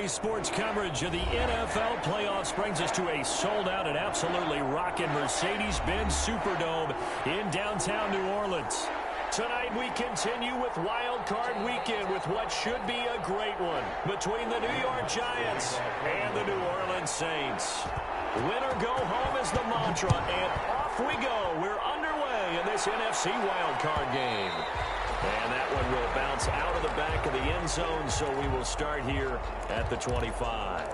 Today's sports coverage of the NFL playoffs brings us to a sold-out and absolutely rocking Mercedes-Benz Superdome in downtown New Orleans. Tonight we continue with WildCard Weekend with what should be a great one between the New York Giants and the New Orleans Saints. Win or go home is the mantra, and off we go. We're underway in this NFC wildcard game. And that one will bounce out of the back of the end zone, so we will start here at the 25.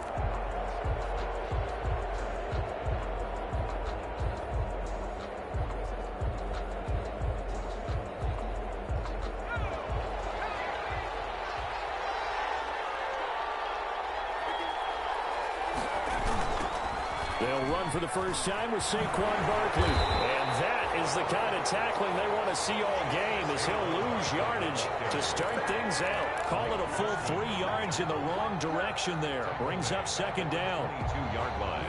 They'll run for the first time with Saquon Barkley. And that is the kind of tackling they want to see all game, as he'll lose yardage to start things out. Call it a full 3 yards in the wrong direction there. Brings up second down. 22-yard line.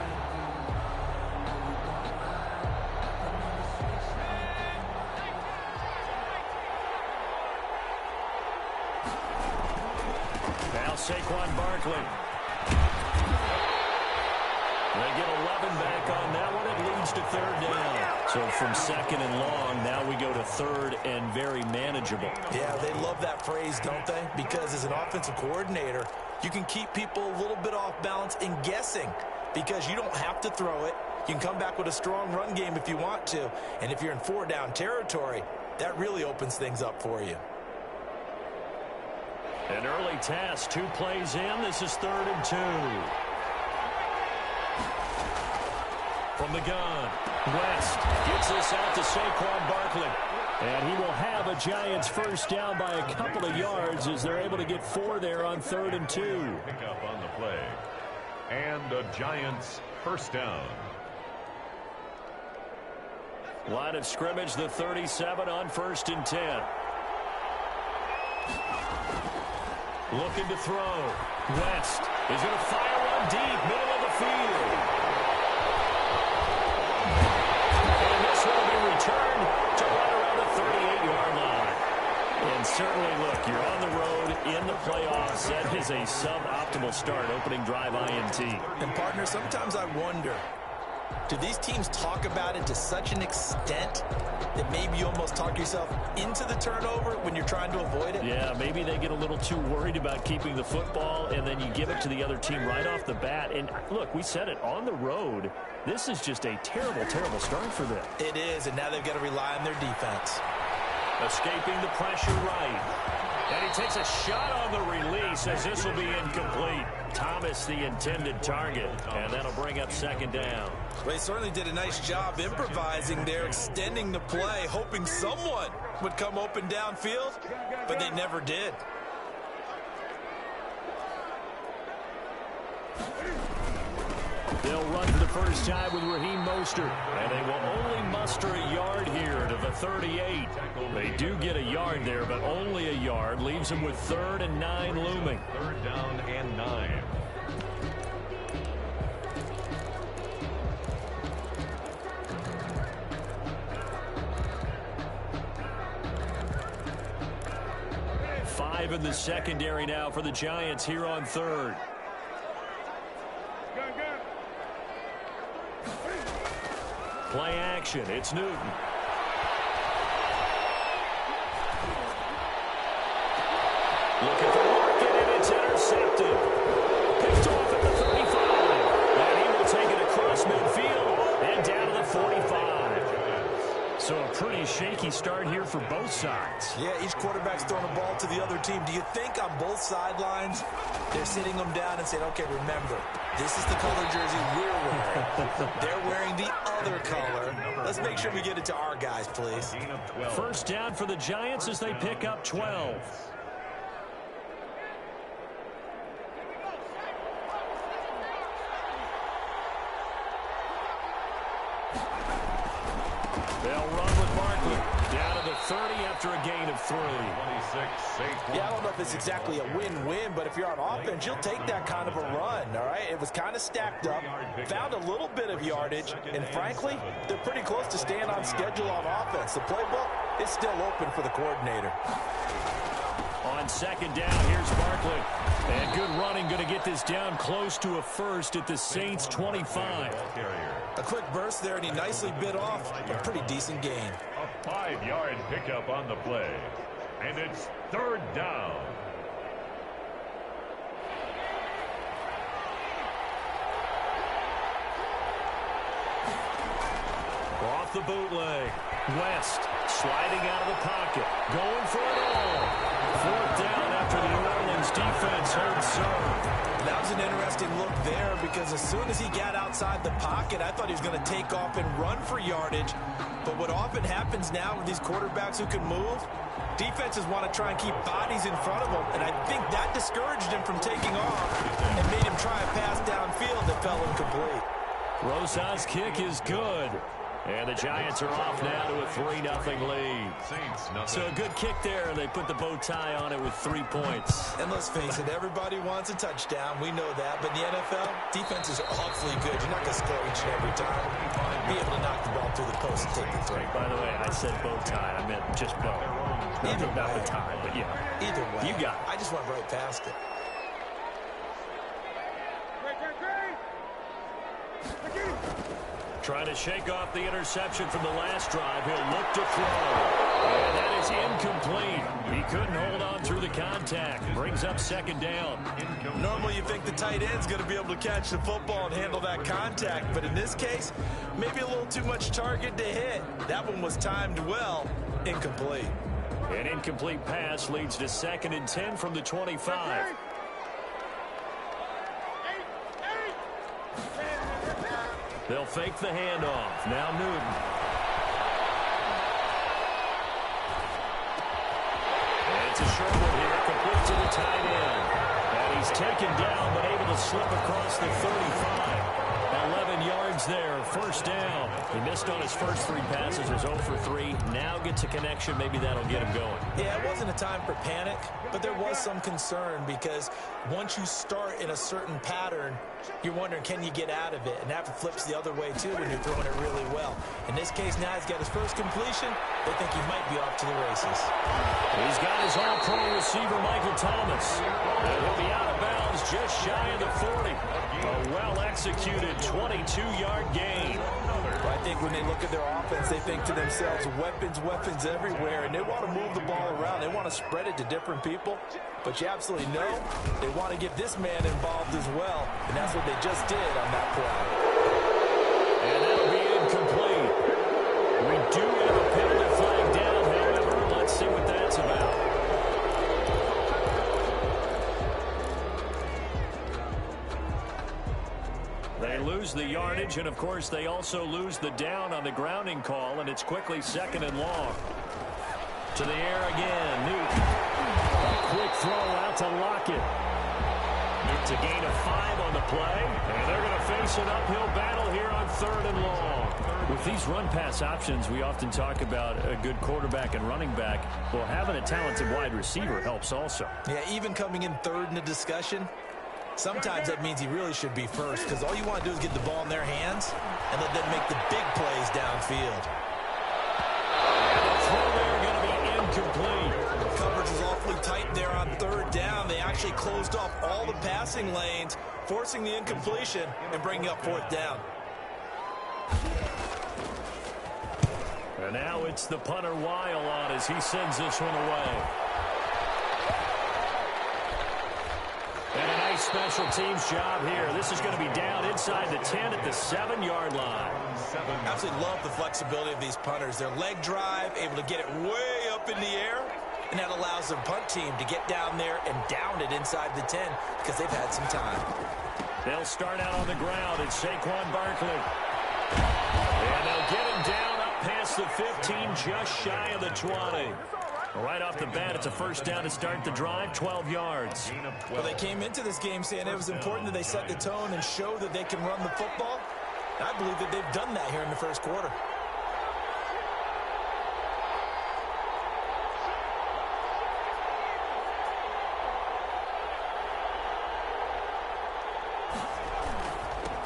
Now Saquon Barkley. They get 11 back on that one. It leads to third down. So from second and long, now we go to third and very manageable. Yeah, they love that phrase, don't they? Because as an offensive coordinator, you can keep people a little bit off balance and guessing because you don't have to throw it. You can come back with a strong run game if you want to. And if you're in 4-down territory, that really opens things up for you. An early task, 2 plays in. This is 3rd and 2. From the gun, West gets this out to Saquon Barkley. And he will have a Giants first down by a couple of yards as they're able to get 4 there on 3rd and 2. Pick up on the play. And the Giants first down. Line of scrimmage, the 37 on 1st and 10. Looking to throw. West is going to fire one deep, middle of the field. Return to right around the 38-yard line. And certainly, look, you're on the road in the playoffs. That is a suboptimal start, opening drive INT. And, partner, sometimes I wonder, do these teams talk about it to such an extent that maybe you almost talk yourself into the turnover when you're trying to avoid it? Yeah, maybe they get a little too worried about keeping the football, and then you give it to the other team right off the bat. And, look, we said it, on the road, this is just a terrible, terrible start for them. It is, and now they've got to rely on their defense. Escaping the pressure right. And he takes a shot on the release as this will be incomplete. Thomas the intended target, and that'll bring up second down. Well, he certainly did a nice job improvising there, extending the play, hoping someone would come open downfield, but they never did. They'll run for the first time with Raheem Mostert, and they will only muster a yard here to the 38. They do get a yard there, but only a yard. Leaves them with 3rd and 9 looming. 3rd down and 9. Five in the secondary now for the Giants here on 3rd. Play action. It's Newton. Looking for Larkin, and it's intercepted. Picked off at the 35. And he will take it across midfield and down to the 45. So a pretty shaky start here for both sides. Yeah, each quarterback's throwing a ball to the other team. Do you think on both sidelines they're sitting them down and saying, okay, remember, this is the color jersey we're wearing. They're wearing the other color. Let's make sure we get it to our guys, please. First down for the Giants as they pick up 12. They'll run with Barkley. Down to the 30 after a gain of 3. 26, yeah, I don't know if it's exactly a win-win, but if you're on offense, you'll take that kind of a run, all right? It was kind of stacked up, found a little bit of yardage, and frankly, they're pretty close to staying on schedule on offense. The playbook is still open for the coordinator. On second down, here's Barkley. And good running, going to get this down close to a first at the Saints' 25. A quick burst there, and he nicely bit off a pretty decent gain. A 5-yard pickup on the play. And it's third down. Off the bootleg. West sliding out of the pocket. Going for it all. Fourth down after the New Orleans defense holds serve. That was an interesting look there because as soon as he got outside the pocket, I thought he was going to take off and run for yardage. But what often happens now with these quarterbacks who can move, defenses want to try and keep bodies in front of them. And I think that discouraged him from taking off and made him try a pass downfield that fell incomplete. Rosas' kick is good. And the Giants are off now to a 3-0 lead. So a good kick there. They put the bow tie on it with 3 points. And let's face it, everybody wants a touchdown. We know that. But in the NFL, defense is awfully good. You're not going to score each and every time. Be able to knock the ball through the post and take the three. By the way, I said bow tie. I meant just bow. Not the tie, but yeah. Either way. You got it. I just went right past it. Trying to shake off the interception from the last drive. He'll look to throw. And that is incomplete. He couldn't hold on through the contact. Brings up second down. Normally you think the tight end's going to be able to catch the football and handle that contact. But in this case, maybe a little too much target to hit. That one was timed well. Incomplete. An incomplete pass leads to 2nd and 10 from the 25. They'll fake the handoff. Now Newton. And it's a short one here, complete to the tight end. And he's taken down, but able to slip across the 35. 11 yards there, first down. He missed on his first 3 passes, was 0 for 3. Now gets a connection, maybe that'll get him going. Yeah, it wasn't a time for panic, but there was some concern because once you start in a certain pattern, you're wondering, can you get out of it? And that flips the other way, too, when you're throwing it really well. In this case, now he's got his first completion. They think he might be off to the races. He's got his all-pro receiver, Michael Thomas. And he'll be out of bounds just shy of the 40. A well-executed 22-yard gain. I think when they look at their offense, they think to themselves, weapons, weapons everywhere, and they want to move the ball around. They want to spread it to different people, but you absolutely know they want to get this man involved as well, and that's what they just did on that play. And that'll be incomplete. We do have a penalty flag down, however. Let's see what that's about. They lose the yardage, and, of course, they also lose the down on the grounding call, and it's quickly 2nd and long. To the air again, Newton. A quick throw out to Lockett. It's a gain of 5 on the play, and they're going to face an uphill battle here on 3rd and long. With these run-pass options, we often talk about a good quarterback and running back. Well, having a talented wide receiver helps also. Yeah, even coming in 3rd in the discussion, sometimes that means he really should be first because all you want to do is get the ball in their hands and let them make the big plays downfield. And the throw there going to be incomplete. Coverage is awfully tight there on 3rd down. They actually closed off all the passing lanes, forcing the incompletion and bringing up 4th down. And now it's the punter Weil on as he sends this one away. And a nice special teams job here. This is going to be down inside the 10 at the 7-yard line. Absolutely love the flexibility of these punters. Their leg drive, able to get it way up in the air, and that allows their punt team to get down there and down it inside the 10 because they've had some time. They'll start out on the ground. It's Saquon Barkley. And they'll get him down up past the 15, just shy of the 20. Right off the bat, it's a first down to start the drive, 12 yards. Well, they came into this game saying it was important that they set the tone and show that they can run the football. I believe that they've done that here in the first quarter.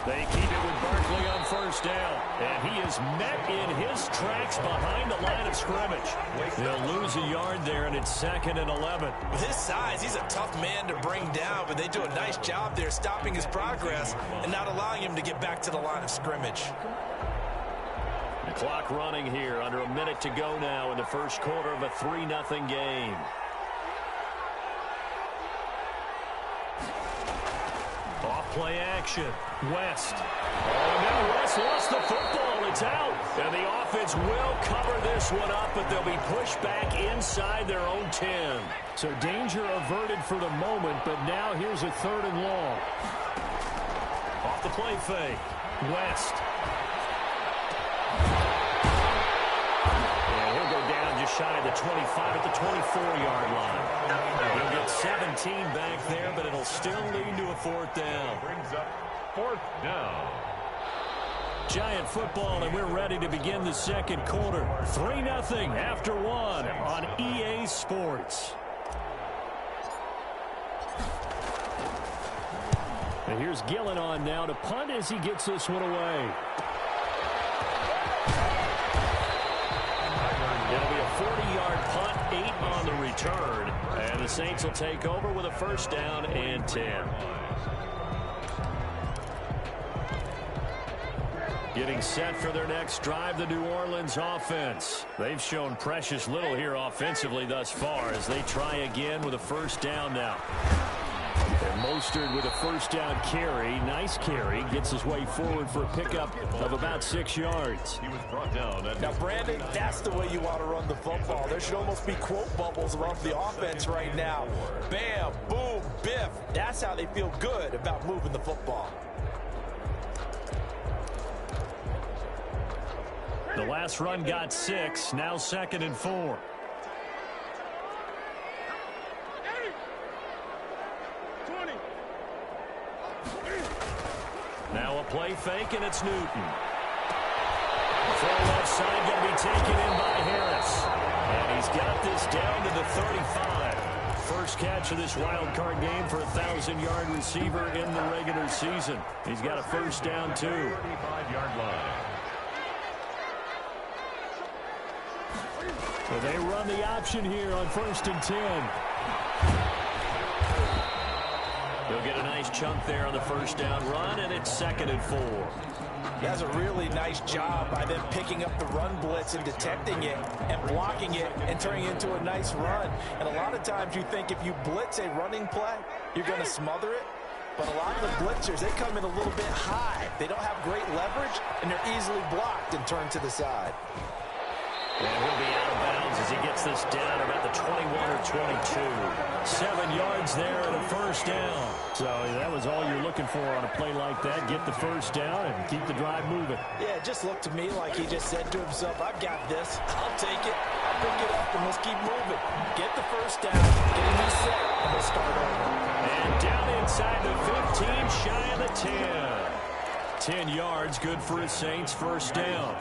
They keep it with Barkley on first down. And he is met in his tracks behind the line of scrimmage. They'll lose a yard there, and it's 2nd and 11. With his size, he's a tough man to bring down, but they do a nice job there stopping his progress and not allowing him to get back to the line of scrimmage. The clock running here, under a minute to go now in the first quarter of a 3-0 game. Off-play action. West. Oh, now West lost the football. It's out. And the offense will cover this one up, but they'll be pushed back inside their own 10. So danger averted for the moment, but now here's a 3rd and long. Off the play fake. West. And he'll go down just shy of the 25 at the 24-yard line. He'll get 17 back there, but it'll still lead to a 4th down. Brings up 4th down. Giant football, and we're ready to begin the second quarter. 3-0 after 1 on EA Sports. And here's Gillen on now to punt as he gets this one away. It'll be a 40-yard punt, 8 on the return. And the Saints will take over with a 1st down and 10. Getting set for their next drive, the New Orleans offense. They've shown precious little here offensively thus far as they try again with a 1st down now. And Mostert with a 1st down carry. Nice carry. Gets his way forward for a pickup of about 6 yards. He was brought down. Now, Brandon, that's the way you want to run the football. There should almost be quote bubbles around the offense right now. Bam, boom, biff. That's how they feel good about moving the football. The last run got 6. Now 2nd and 4. Now a play fake, and it's Newton. Full left side going to be taken in by Harris. And he's got this down to the 35. First catch of this wild card game for a 1,000-yard receiver in the regular season. He's got a 1st down, too. 35-yard line. So they run the option here on 1st and 10. They'll get a nice chunk there on the 1st down run, and it's 2nd and 4. That's a really nice job by them picking up the run blitz and detecting it and blocking it and turning it into a nice run. And a lot of times you think if you blitz a running play, you're going to smother it. But a lot of the blitzers, they come in a little bit high. They don't have great leverage, and they're easily blocked and turned to the side. And he'll be out of bounds as he gets this down about the 21 or 22. 7 yards there and a 1st down. So that was all you're looking for on a play like that. Get the 1st down and keep the drive moving. Yeah, it just looked to me like he just said to himself, I've got this. I'll take it. I'll pick it up, and let's keep moving. Get the 1st down, get a new set, and we'll start over. And down inside the 15, shy of the 10. 10 yards, good for his Saints, 1st down.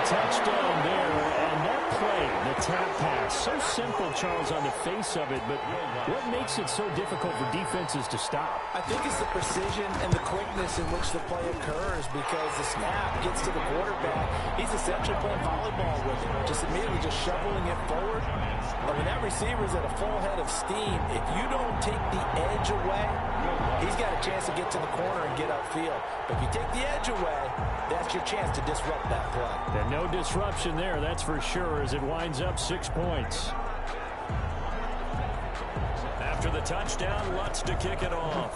Touchdown there, and that play, the tap pass, so simple, Charles, on the face of it, but what makes it so difficult for defenses to stop? I think it's the precision and the quickness in which the play occurs, because the snap gets to the quarterback. He's essentially playing volleyball with it, just immediately just shoveling it forward. And when that receiver's at a full head of steam, if you don't take the edge away, he's got a chance to get to the corner and get upfield. But if you take the edge away, that's your chance to disrupt that play. And no disruption there, that's for sure, as it winds up 6 points. After the touchdown, Lutz to kick it off.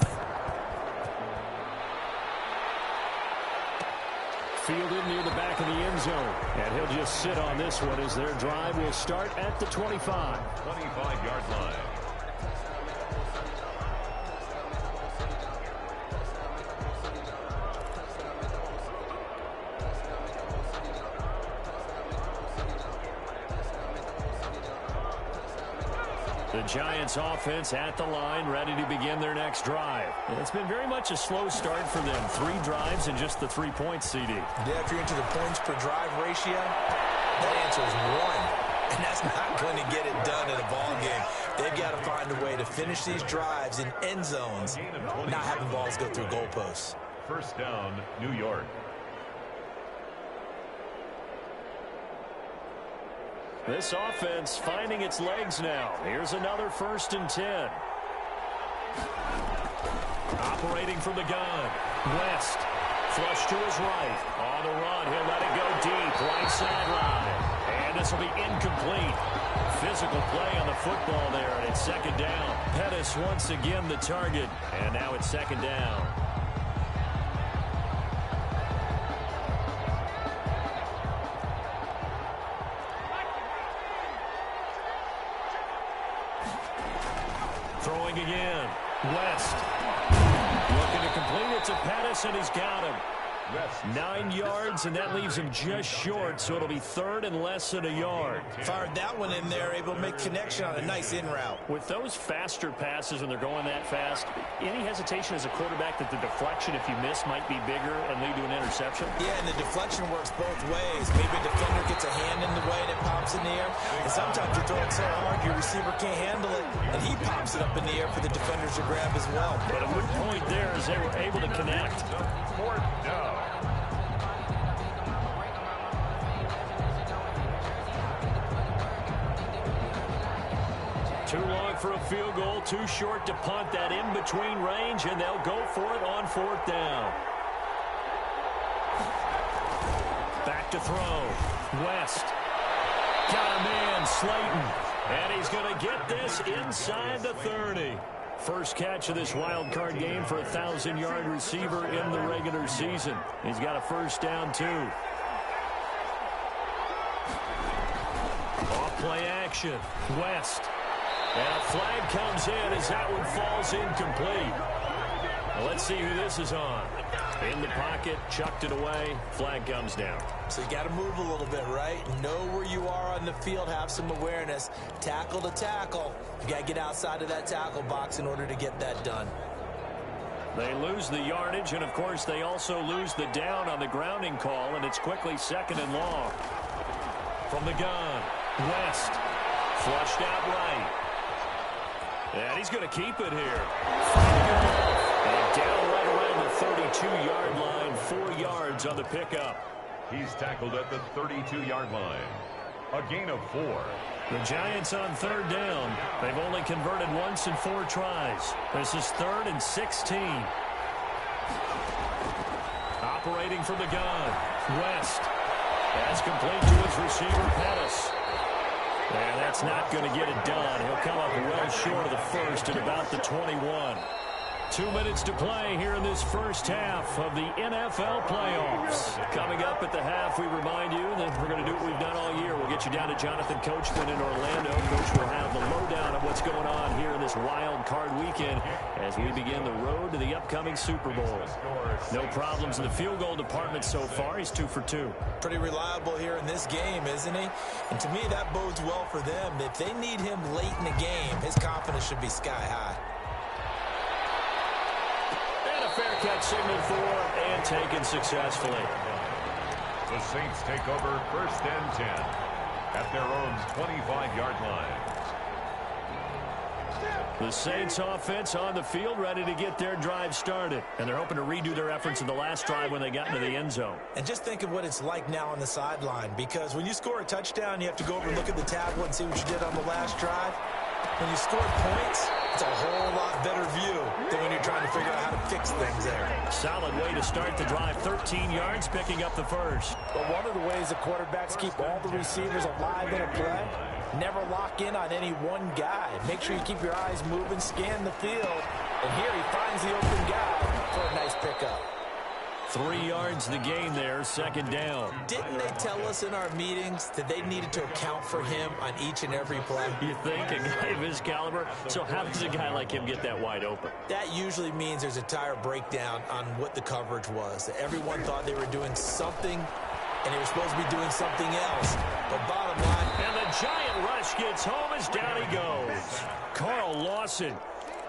Fielded near the back of the end zone. And he'll just sit on this one as their drive will start at the 25. 25-yard line. The Giants offense at the line, ready to begin their next drive. It's been very much a slow start for them. 3 drives and just the 3 points, CD. Yeah, if you're into the points per drive ratio, that answer is 1. And that's not going to get it done in a ball game. They've got to find a way to finish these drives in end zones, not having balls go through goalposts. First down, New York. This offense finding its legs now. Here's another 1st and 10. Operating from the gun. West. Flush to his right. On the run. He'll let it go deep. Right sideline. And this will be incomplete. Physical play on the football there, and it's 2nd down. Pettis once again the target. And now it's 2nd down. Throwing again. West. Looking to complete it to Pettis, and he's got him. 9 yards, and that leaves him just short, so it'll be 3rd and less than a yard. Fired that one in there, able to make connection on a nice in route. With those faster passes when they're going that fast, any hesitation as a quarterback that the deflection, if you miss, might be bigger and lead to an interception? Yeah, and the deflection works both ways. Maybe a defender gets a hand in the way and it pops in the air, and sometimes you throw it so hard your receiver can't handle it, and he pops it up in the air for the defenders to grab as well. But a good point there is they were able to connect. 4th down. Too long for a field goal, too short to punt. That in-between range, and they'll go for it on 4th down. Back to throw. West. Got a man, Slayton. And he's going to get this inside the 30. First catch of this wild card game for a 1,000-yard receiver in the regular season. He's got a 1st down, too. Off-play action. West. And a flag comes in as that one falls incomplete. Well, let's see who this is on. In the pocket, chucked it away, flag comes down. So you got to move a little bit, right? Know where you are on the field, have some awareness. Tackle to tackle. You got to get outside of that tackle box in order to get that done. They lose the yardage, and of course they also lose the down on the grounding call, and it's quickly 2nd and long. From the gun, West. Flushed out right. And he's going to keep it here. And down right around the 32-yard line, 4 yards on the pickup. He's tackled at the 32-yard line. A gain of 4. The Giants on 3rd down. They've only converted once in 4 tries. This is 3rd and 16. Operating from the gun. West. That's complete to his receiver, Pettis. And that's not going to get it done. He'll come up well short of the 1st at about the 21. 2 minutes to play here in this first half of the NFL playoffs. Coming up at the half, we remind you that we're going to do what we've done all year. We'll get you down to Jonathan Coachman in Orlando. Coach will have the lowdown of what's going on here in this wild card weekend as we begin the road to the upcoming Super Bowl. No problems in the field goal department so far. He's 2 for 2. Pretty reliable here in this game, isn't he? And to me, that bodes well for them. If they need him late in the game, his confidence should be sky high. Fair catch signaled for and taken successfully. The Saints take over 1st and 10 at their own 25-yard line. The Saints offense on the field ready to get their drive started. And they're hoping to redo their efforts in the last drive when they got into the end zone. And just think of what it's like now on the sideline, because when you score a touchdown, you have to go over and look at the tablet and see what you did on the last drive. When you score points, it's a whole lot better view than when you're trying to figure out how to fix things there. Solid way to start the drive. 13 yards, picking up the 1st. But one of the ways the quarterbacks keep all the receivers alive in a play, never lock in on any one guy. Make sure you keep your eyes moving, scan the field. And here he finds the open guy for a nice pickup. 3 yards the gain there, 2nd down. Didn't they tell us in our meetings that they needed to account for him on each and every play? You think, a guy of his caliber? So how does a guy like him get that wide open? That usually means there's a tire breakdown on what the coverage was. That everyone thought they were doing something, and they were supposed to be doing something else. But bottom line... And the giant rush gets home as down he goes. Carl Lawson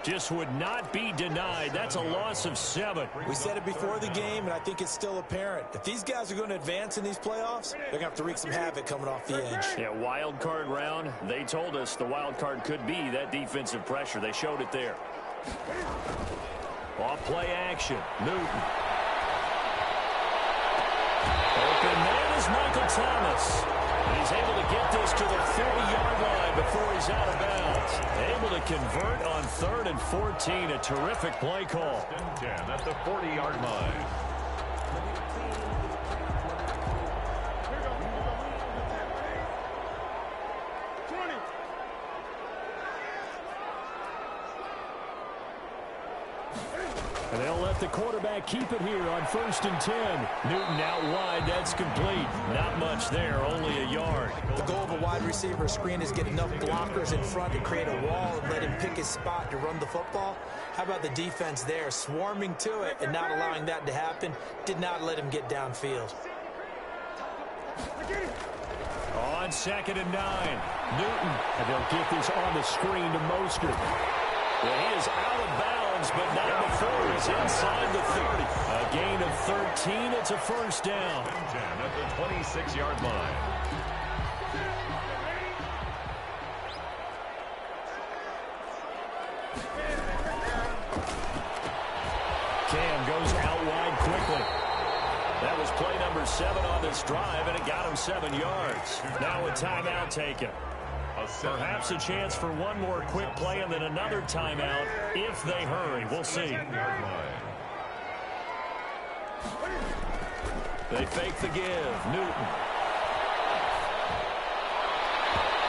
just would not be denied. That's a loss of 7. We said it before the game, and I think it's still apparent. If these guys are going to advance in these playoffs, they're going to have to wreak some havoc coming off the edge. Yeah, wild card round. They told us the wild card could be that defensive pressure. They showed it there. Off play action. Newton. Open man is Michael Thomas. He's able to get this to the 40-yard line before he's out of bounds. Able to convert on 3rd and 14. A terrific play call. 10 at the 40-yard line. And they'll let the quarterback keep it here on 1st and 10. Newton out wide. That's complete. Not much there. Only a yard. The goal of a wide receiver screen is get enough blockers in front to create a wall and let him pick his spot to run the football. How about the defense there, swarming to it and not allowing that to happen? Did not let him get downfield. On 2nd and 9. Newton. And they'll get this on the screen to Mostert. Well, he is out of bounds, but not before he's inside the 30. A gain of 13. It's a first down. 10 at the 26-yard line. Cam goes out wide quickly. That was play number 7 on this drive, and it got him 7 yards. Now a timeout taken. Perhaps a chance for one more quick play and then another timeout if they hurry. We'll see. They fake the give. Newton.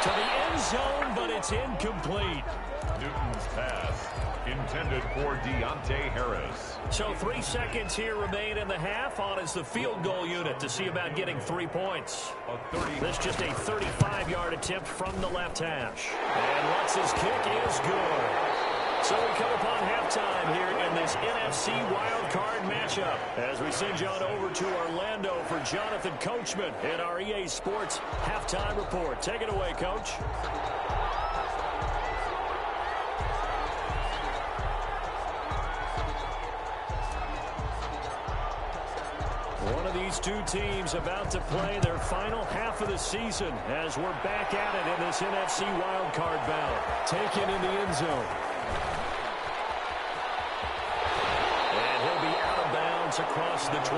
To the end zone, but it's incomplete. Newton's pass intended for Deontay Harris. So 3 seconds here remain in the half. On is the field goal unit to see about getting 3 points. This just a 35-yard attempt from the left hash. And Lutz's kick is good. So we come upon halftime here in this NFC wildcard matchup as we send you on over to Orlando for Jonathan Coachman in our EA Sports halftime report. Take it away, Coach. One of these two teams about to play their final half of the season as we're back at it in this NFC wildcard bout. Taken in the end zone. And he'll be out of bounds across the 25.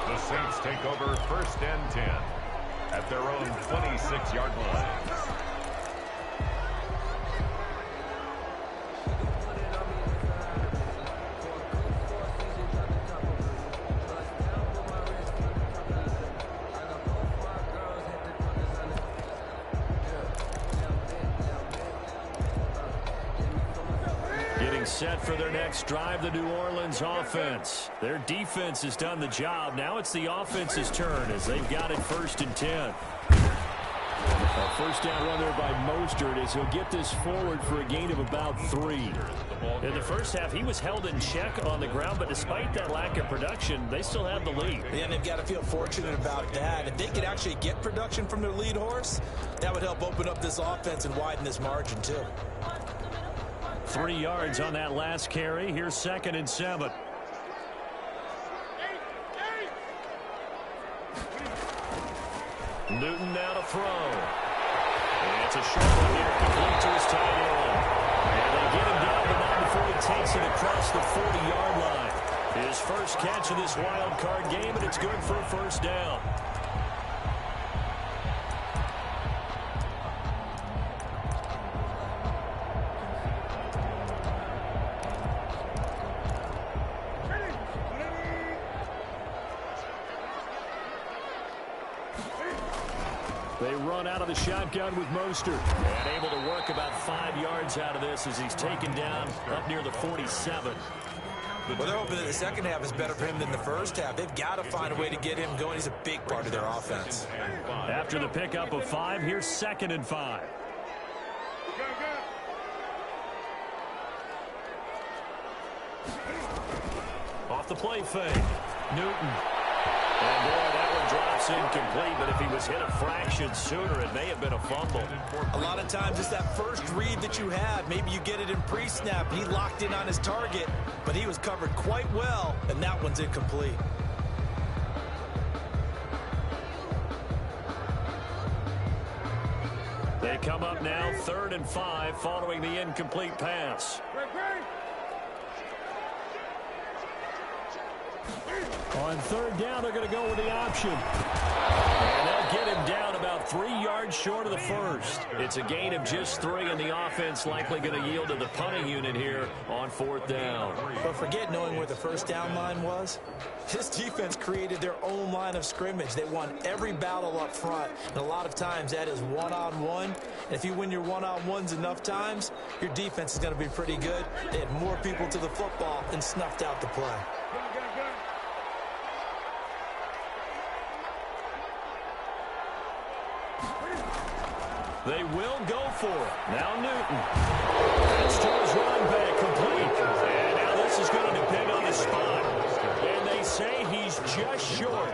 The Saints take over 1st and 10 at their own 26-yard line. Set for their next drive, the New Orleans offense. Their defense has done the job. Now it's the offense's turn as they've got it 1st and 10. A first down run there by Mostert as he'll get this forward for a gain of about 3. In the first half, he was held in check on the ground, but despite that lack of production, they still have the lead. Yeah, and they've got to feel fortunate about that. If they could actually get production from their lead horse, that would help open up this offense and widen this margin too. 3 yards on that last carry. Here's 2nd and 7. Newton now to throw. And it's a short one here, complete to his tight end. And they get him down, but not before he takes it across the 40-yard line. His first catch of this wild card game, and it's good for a first down. They run out of the shotgun with Mostert. And able to work about 5 yards out of this as he's taken down up near the 47. Well, they're hoping that the second half is better for him than the first half. They've got to find a way to get him going. He's a big part of their offense. After the pickup of 5, here's 2nd and 5. Off the play fake. Newton. And boy, that one drops incomplete, but if he was hit a fraction sooner, it may have been a fumble. A lot of times it's that first read that you have. Maybe you get it in pre-snap. He locked in on his target, but he was covered quite well, and that one's incomplete. They come up now 3rd and 5 following the incomplete pass. On 3rd down, they're going to go with the option. And they'll get him down about 3 yards short of the first. It's a gain of just 3, and the offense likely going to yield to the punting unit here on 4th down. But forget knowing where the first down line was. This defense created their own line of scrimmage. They won every battle up front, and a lot of times that is one-on-one. And if you win your one-on-ones enough times, your defense is going to be pretty good. They had more people to the football and snuffed out the play. They will go for it. Now Newton. That's to his running back, complete. And now this is going to depend on the spot. And they say he's just short.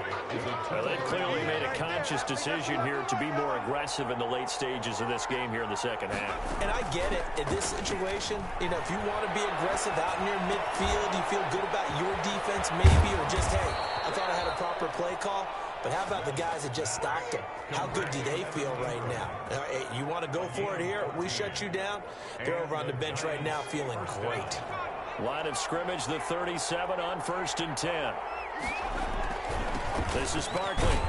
Well, they clearly made a conscious decision here to be more aggressive in the late stages of this game here in the second half. And I get it. In this situation, you know, if you want to be aggressive out near midfield, you feel good about your defense maybe, or just, hey, I thought I had a proper play call. But how about the guys that just stocked them? How good do they feel right now? Hey, you want to go for it here? We shut you down? They're over on the bench right now feeling great. Line of scrimmage, the 37 on 1st and 10. This is Barkley.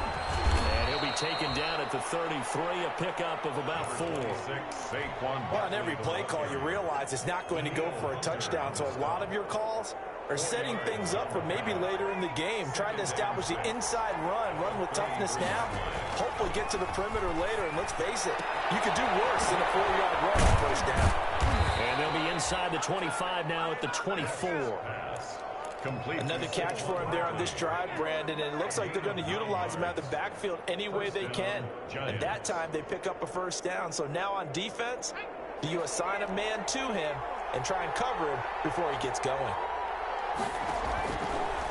And he'll be taken down at the 33, a pickup of about 4. Well, on every play call, you realize it's not going to go for a touchdown. So a lot of your calls are setting things up for maybe later in the game, trying to establish the inside run with toughness now, hopefully get to the perimeter later, and let's face it, you could do worse than a 4-yard run on 1st down. And they'll be inside the 25 now at the 24. Another catch for him there on this drive, Brandon, and it looks like they're going to utilize him out of the backfield any way they can. And that time they pick up a 1st down. So now on defense, do you assign a man to him and try and cover him before he gets going?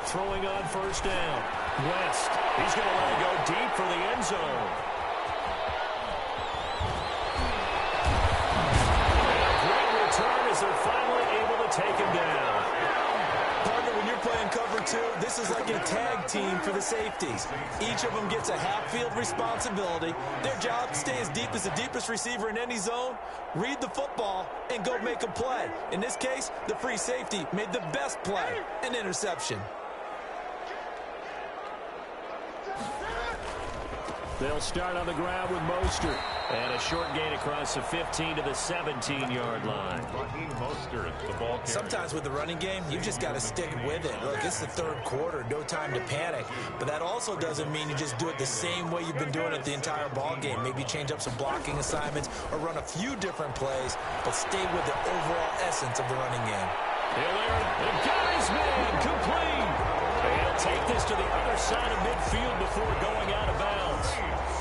Throwing on 1st down. West. He's going to let it go deep for the end zone. And a great return as they're finally able to take him down. Partner, when you're playing cover 2, this is like a tag team for the safeties. Each of them gets a half-field responsibility. Their job, stay as deep as the deepest receiver in any zone, read the football, and go make a play. In this case, the free safety made the best play, an interception. They'll start on the ground with Mostert. And a short gain across the 15 to the 17-yard line. Sometimes with the running game, you just got to stick with it. Look, it's the 3rd quarter, no time to panic. But that also doesn't mean you just do it the same way you've been doing it the entire ball game. Maybe change up some blocking assignments or run a few different plays, but stay with the overall essence of the running game. Hillard, the guy's man, complete. They'll take this to the other side of midfield before going out of bounds.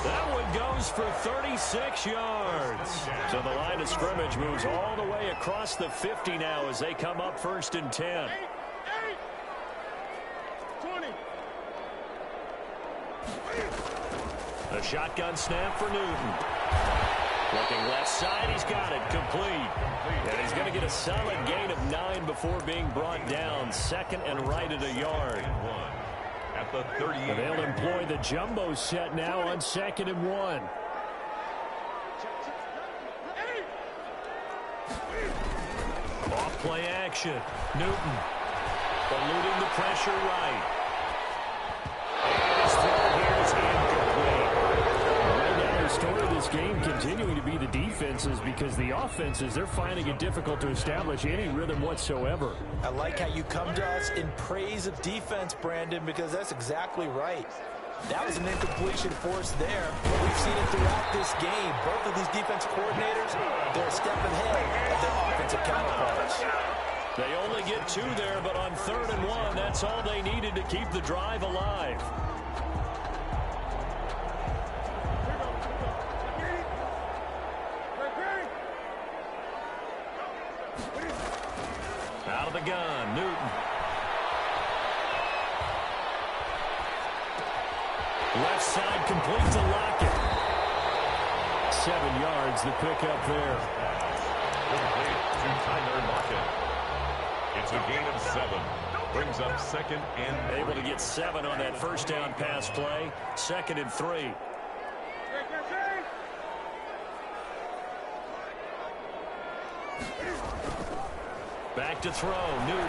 That one goes for 36 yards. So the line of scrimmage moves all the way across the 50 now as they come up 1st and 10. 20. A shotgun snap for Newton. Looking left side, he's got it, complete. And he's going to get a solid gain of 9 before being brought down. 2nd and right at a yard. At the 38. They'll employ the jumbo set now on 2nd and 1. Off play action. Newton eluding the pressure right. And his throw here is incomplete. Right now, the story of this game continuing to be the defenses, because the offenses, they're finding it difficult to establish any rhythm whatsoever. I like how you come to us in praise of defense, Brandon, because that's exactly right. That was an incompletion force there. We've seen it throughout this game. Both of these defense coordinators, they're a step ahead of their offensive counterparts. They only get 2 there, but on 3rd and 1, that's all they needed to keep the drive alive. Out of the gun, Newton. left side, complete to Lockett. 7 yards, the pickup there. Complete to Tyler Lockett. It's a gain of 7. Brings up 2nd and 3. Able to get 7 on that first down pass play. 2nd and 3. Back to throw, Newton.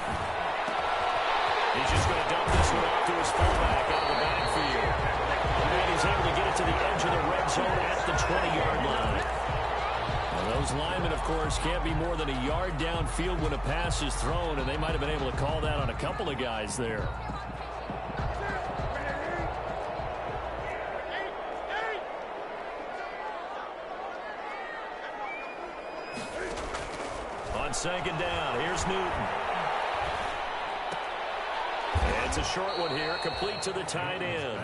He's just going to dump this one off to his fullback out of the backfield. And he's able to get it to the edge of the red zone at the 20-yard line. Well, those linemen, of course, can't be more than a yard downfield when a pass is thrown, and they might have been able to call that on a couple of guys there. On 2nd down, here's Newton. It's a short one here, complete to the tight end.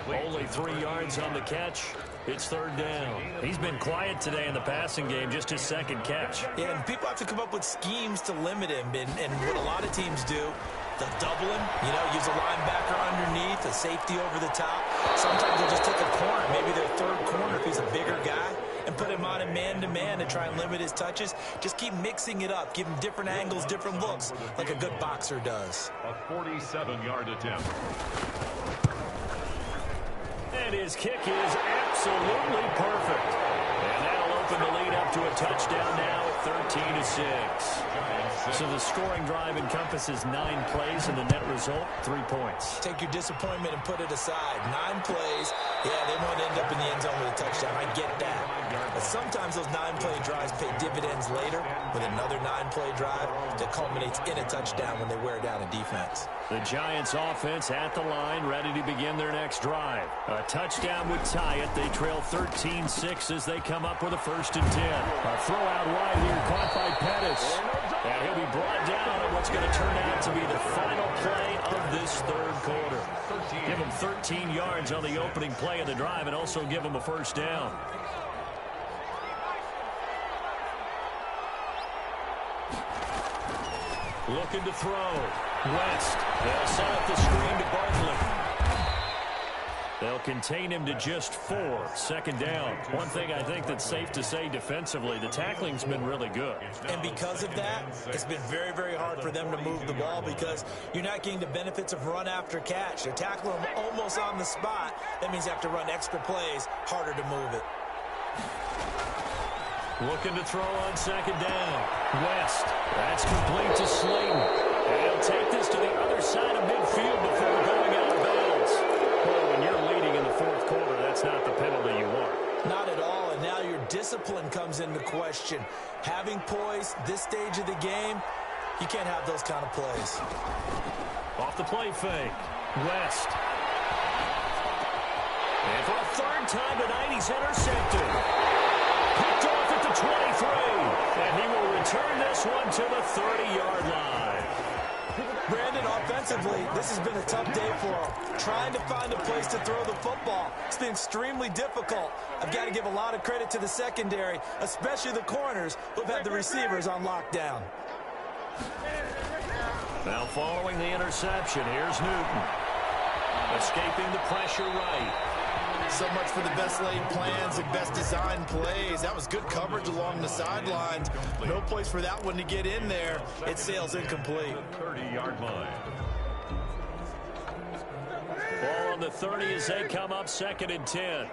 Only 3 yards on the catch. It's 3rd down. He's been quiet today in the passing game, just his 2nd catch. Yeah, and people have to come up with schemes to limit him, and what a lot of teams do, they'll double him, use a linebacker underneath, a safety over the top. Sometimes they'll just take a corner, maybe their 3rd corner if he's a bigger guy, and put him on a man-to-man to try and limit his touches. Just keep mixing it up, give him different angles, different looks, like a good boxer does. A 47-yard attempt. And his kick is absolutely perfect. And that'll open the lead up to a touchdown now at 13-6. So the scoring drive encompasses 9 plays, and the net result, 3 points. Take your disappointment and put it aside. 9 plays, yeah, they won't end up in the end zone with a touchdown. I get that. But sometimes those 9-play drives pay dividends later with another 9-play drive that culminates in a touchdown when they wear down a defense. The Giants offense at the line, ready to begin their next drive. A touchdown would tie it. They trail 13-6 as they come up with a 1st and 10. A throw out wide here, caught by Pettis. And he'll be brought down on what's going to turn out to be the final play of this 3rd quarter. Give him 13 yards on the opening play of the drive and also give him a 1st down. Looking to throw. West. They'll set up the screen to Barkley. They'll contain him to just 4. 2nd down. One thing I think that's safe to say defensively, the tackling's been really good. And because of that, it's been very, very hard for them to move the ball because you're not getting the benefits of run after catch. They're tackling them almost on the spot. That means they have to run extra plays, harder to move it. Looking to throw on 2nd down. West. That's complete to Slayton. And he'll take this to the other side of midfield before going out of bounds. Well, when you're leading in the 4th quarter, that's not the penalty you want. Not at all, and now your discipline comes into question. Having poise this stage of the game, you can't have those kind of plays. Off the play fake. West. And for a 3rd time tonight, he's intercepted. Picked off at the 23. And he will return this one to the 30-yard line. Brandon, offensively, this has been a tough day for him. Trying to find a place to throw the football. It's been extremely difficult. I've got to give a lot of credit to the secondary, especially the corners who've had the receivers on lockdown. Now following the interception, here's Newton. Escaping the pressure right. So much for the best laid plans and best designed plays. That was good coverage along the sidelines. No place for that one to get in there. It sails incomplete. 30-yard line. Ball on the 30 as they come up 2nd and 10.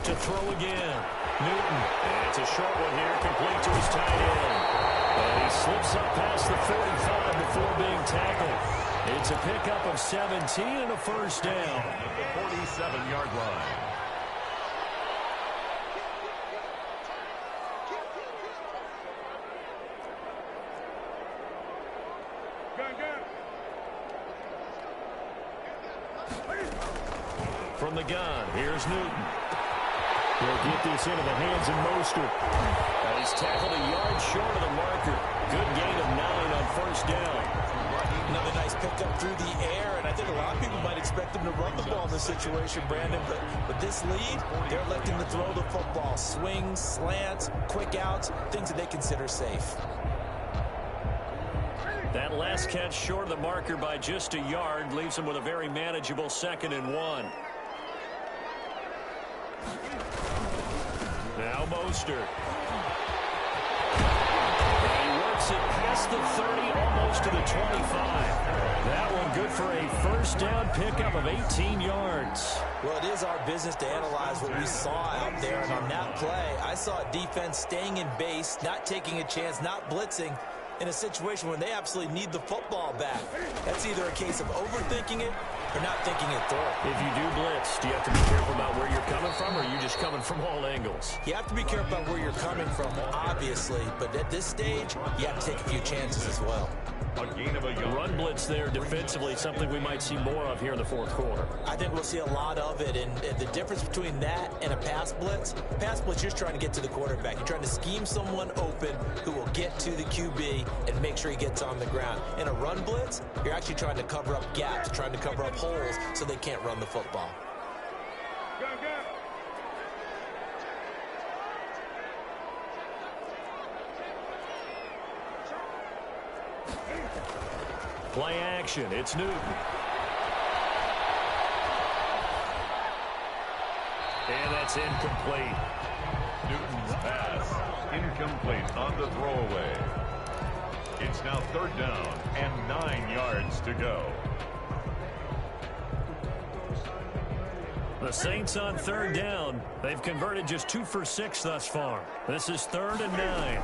To throw again. Newton. And it's a short one here, complete to his tight end. And he slips up past the 45 before being tackled. It's a pickup of 17 and a 1st down. At the 47-yard line. From the gun, here's Newton. He'll get this into the hands of Mostert. And he's tackled a yard short of the marker. Good gain of 9 on 1st down. Another nice pickup through the air, and I think a lot of people might expect them to run the ball in this situation, Brandon, but with this lead, they're electing to throw the football. Swings, slants, quick outs, things that they consider safe. That last catch short of the marker by just a yard leaves him with a very manageable 2nd and 1. Now Mostert. And he works it past the 30, almost to the 25. That one good for a first down pickup of 18 yards. Well, it is our business to analyze what we saw out there. And on that play, I saw a defense staying in base, not taking a chance, not blitzing, in a situation when they absolutely need the football back. That's either a case of overthinking it or not thinking it through. If you do blitz, do you have to be careful about where you're coming from, or are you just coming from all angles? You have to be careful about where you're coming from, obviously, but at this stage, you have to take a few chances as well. A gain of a yard. Run blitz there defensively, something we might see more of here in the 4th quarter. I think we'll see a lot of it, and the difference between that and a pass blitz, you're just trying to get to the quarterback. You're trying to scheme someone open who will get to the QB and make sure he gets on the ground. In a run blitz, you're actually trying to cover up gaps, trying to cover up holes so they can't run the football. Play action. It's Newton. And that's incomplete. Newton's pass incomplete on the throwaway. It's now 3rd down and 9 yards to go. The Saints on 3rd down. They've converted just 2 for 6 thus far. This is 3rd and 9.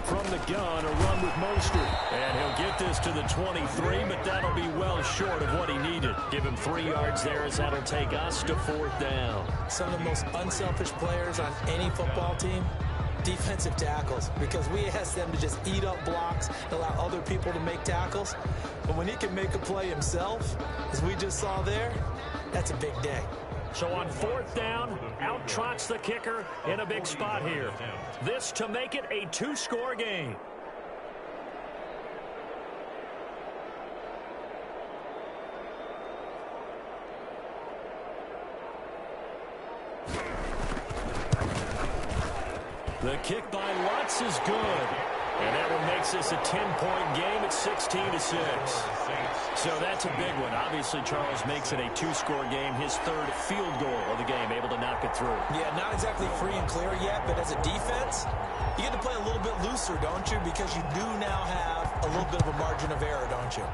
From the gun, a run with Mostert. And he'll get this to the 23, but that'll be well short of what he needed. Give him 3 yards there, as that'll take us to 4th down. Some of the most unselfish players on any football team, defensive tackles, because we ask them to just eat up blocks and allow other people to make tackles. But when he can make a play himself, as we just saw there, that's a big day. So on 4th down, out trots the kicker in a big spot here. This to make it a 2-score game. The kick by Lutz is good. And that one makes this a 10-point game at 16-6. So that's a big one. Obviously, Charles makes it a 2-score game, his 3rd field goal of the game, able to knock it through. Yeah, not exactly free and clear yet, but as a defense, you get to play a little bit looser, don't you? Because you do now have a little bit of a margin of error, don't you?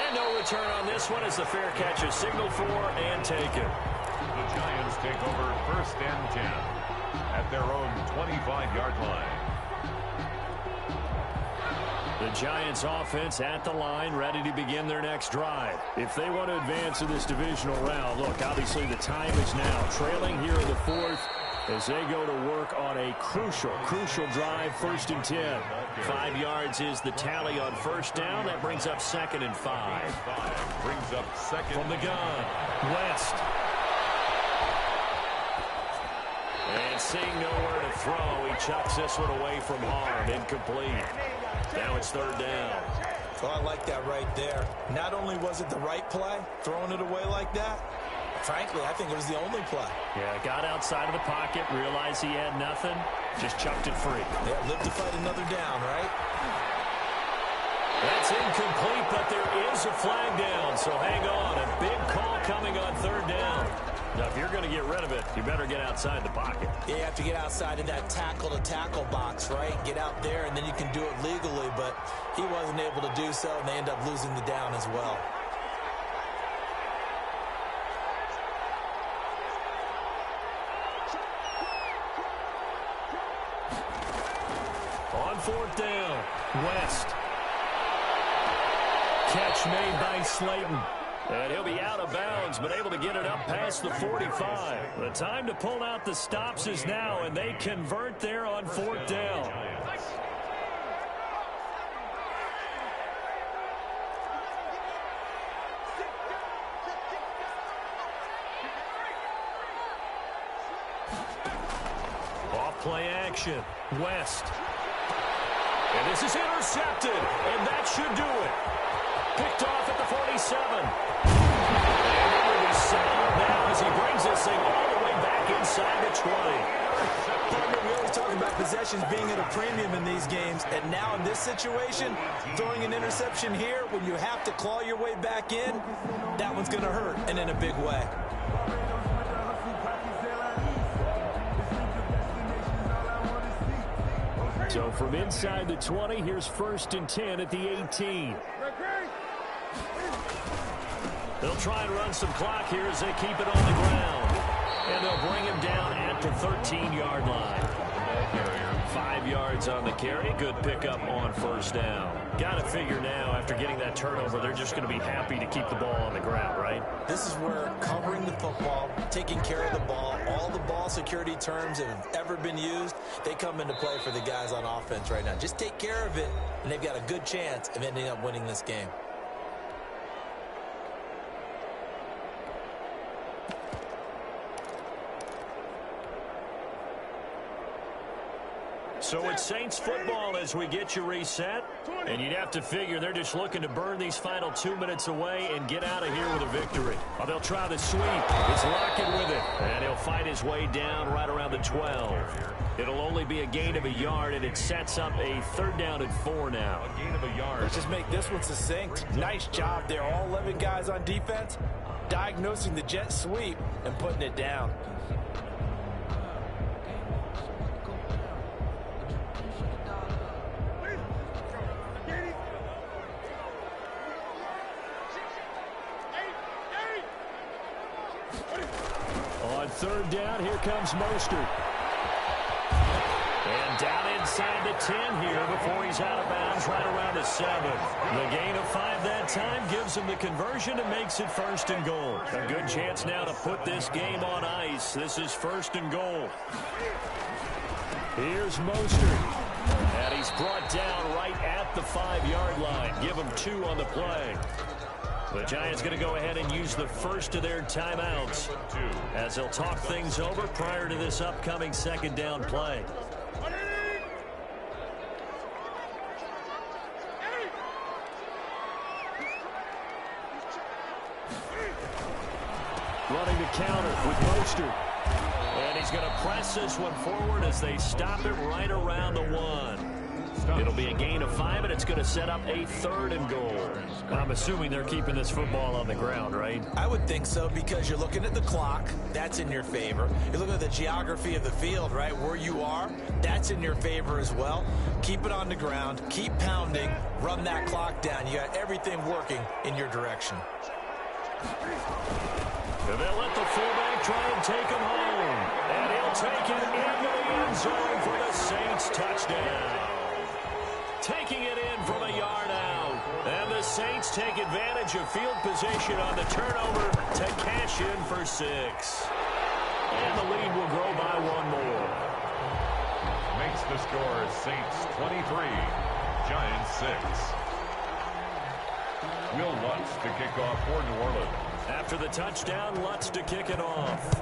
And no return on this one as the fair catch is signaled for and taken. The Giants take over 1st and 10 at their own 25-yard line. The Giants offense at the line, ready to begin their next drive. If they want to advance in this divisional round, look, obviously the time is now. Trailing here in the 4th as they go to work on a crucial drive, 1st and 10. 5 yards is the tally on 1st down. That brings up 2nd and 5. Brings up 2nd. From the gun, West. And seeing nowhere to throw, he chucks this one away from harm. Incomplete. Now it's 3rd down. Well, I like that right there. Not only was it the right play, throwing it away like that, frankly, I think it was the only play. Yeah, got outside of the pocket, realized he had nothing, just chucked it free. Yeah, live to fight another down, right? That's incomplete, but there is a flag down, so hang on. A big call coming on 3rd down. Now, if you're going to get rid of it, you better get outside the pocket. Yeah, you have to get outside of that tackle-to-tackle box, right? Get out there, and then you can do it legally, but he wasn't able to do so, and they end up losing the down as well. On 4th down, West. Catch made by Slayton. And he'll be out of bounds, but able to get it up past the 45. The time to pull out the stops is now, and they convert there on 4th down. Off play action, West. And this is intercepted, and that should do it. Picked off at the 47. And it will be solid now as he brings this thing all the way back inside the 20. Partner will always talk about possessions being at a premium in these games, and now in this situation, throwing an interception here when you have to claw your way back in, that one's going to hurt, and in a big way. So from inside the 20, here's 1st and 10 at the 18. They'll try and run some clock here as they keep it on the ground. And they'll bring him down at the 13-yard line. 5 yards on the carry. Good pickup on 1st down. Got to figure now, after getting that turnover, they're just going to be happy to keep the ball on the ground, right? This is where covering the football, taking care of the ball, all the ball security terms that have ever been used, they come into play for the guys on offense right now. Just take care of it, and they've got a good chance of ending up winning this game. So it's Saints football as we get you reset. And you'd have to figure they're just looking to burn these final 2 minutes away and get out of here with a victory. Well, they'll try the sweep. He's locking with it. And he'll fight his way down right around the 12. It'll only be a gain of a yard, and it sets up a 3rd down and 4 now. A gain of a yard. Let's just make this one succinct. Nice job there. All 11 guys on defense, diagnosing the jet sweep and putting it down. On 3rd down, here comes Mostert. And down inside the 10 here before he's out of bounds right around the 7. The gain of 5 that time gives him the conversion and makes it 1st and goal. A good chance now to put this game on ice. This is 1st and goal. Here's Mostert. And he's brought down right at the 5-yard line. Give him 2 on the play. The Giants going to go ahead and use the first of their timeouts as they'll talk things over prior to this upcoming 2nd down play. Running the counter with Mostert. And he's going to press this one forward as they stop it right around the 1. It'll be a gain of 5, and it's going to set up a 3rd and goal. I'm assuming they're keeping this football on the ground, right? I would think so, because you're looking at the clock. That's in your favor. You're looking at the geography of the field, right? Where you are, that's in your favor as well. Keep it on the ground. Keep pounding. Run that clock down. You got everything working in your direction. And they'll let the fullback try and take him home. And he'll take it into the end zone for the Saints touchdown. Taking it in from a yard out. And the Saints take advantage of field position on the turnover to cash in for 6. And the lead will grow by 1 more. Makes the score Saints 23, Giants 6. Will Lutz to kick off for New Orleans. After the touchdown, Lutz to kick it off.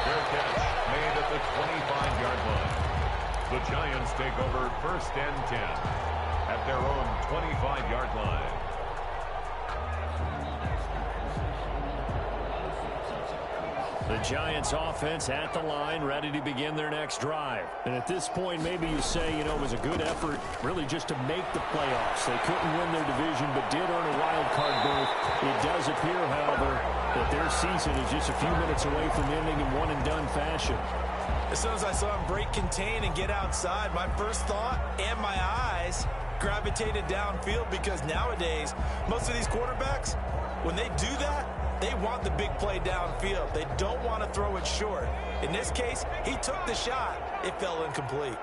Fair catch made at the 25-yard line. The Giants take over 1st and 10 at their own 25-yard line. The Giants offense at the line, ready to begin their next drive. And at this point, maybe you say, it was a good effort really just to make the playoffs. They couldn't win their division, but did earn a wild card berth. It does appear, however, that their season is just a few minutes away from ending in one-and-done fashion. As soon as I saw him break contain and get outside, my first thought and my eyes gravitated downfield, because nowadays, most of these quarterbacks, when they do that, they want the big play downfield. They don't want to throw it short. In this case, he took the shot. It fell incomplete.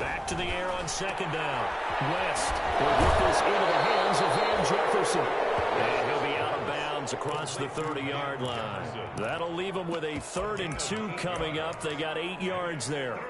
Back to the air on 2nd down. West will get this into the hands of Van Jefferson. And he'll be out of bounds across the 30-yard line. That'll leave him with a 3rd and 2 coming up. They got 8 yards there.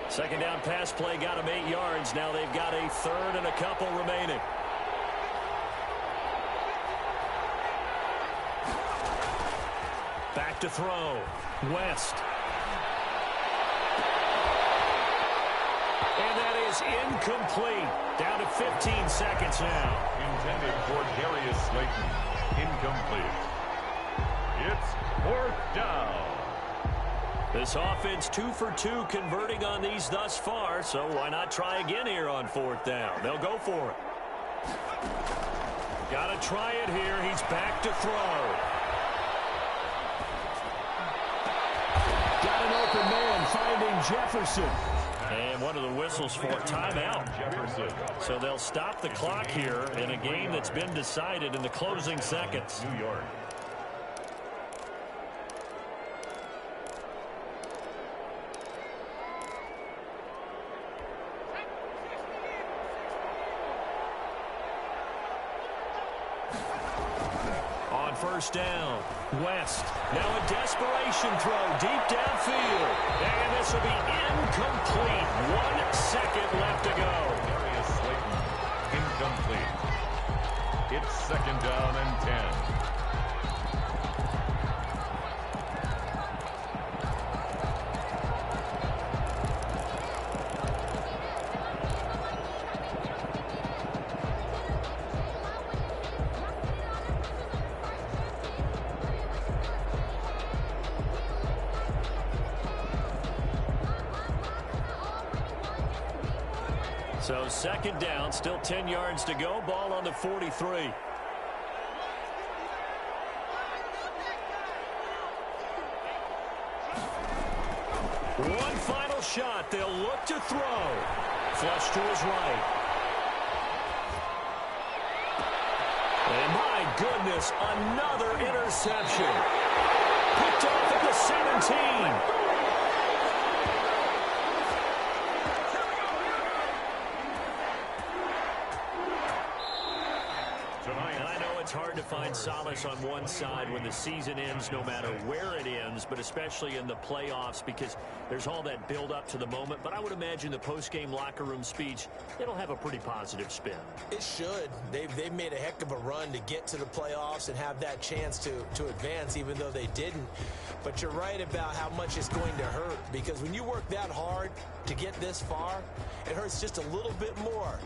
Second down pass play got him 8 yards. Now they've got a 3rd and a couple remaining. to throw. West. And that is incomplete. Down to 15 seconds now. Intended for Darius Slayton. Incomplete. It's 4th down. This offense 2 for 2 converting on these thus far, so why not try again here on 4th down? They'll go for it. Got to try it here. He's back to throw. Got an open man finding Jefferson. And one of the whistles for timeout. Jefferson. So they'll stop the clock here in a game that's been decided in the closing seconds. New York. On 1st down, West. Now a desperation throw deep downfield. And this will be incomplete. 1 second left to go. Darius Slayton. Incomplete. It's 2nd down and 10. So 2nd down, still 10 yards to go. Ball on the 43. One final shot. They'll look to throw. Flush to his right. And my goodness, another interception. Picked off at the 17. It's hard to find solace on one side when the season ends, no matter where it ends, but especially in the playoffs, because there's all that build up to the moment. But I would imagine the post-game locker room speech, it'll have a pretty positive spin. It should. They've made a heck of a run to get to the playoffs and have that chance to advance, even though they didn't. But you're right about how much it's going to hurt, because when you work that hard to get this far, it hurts just a little bit more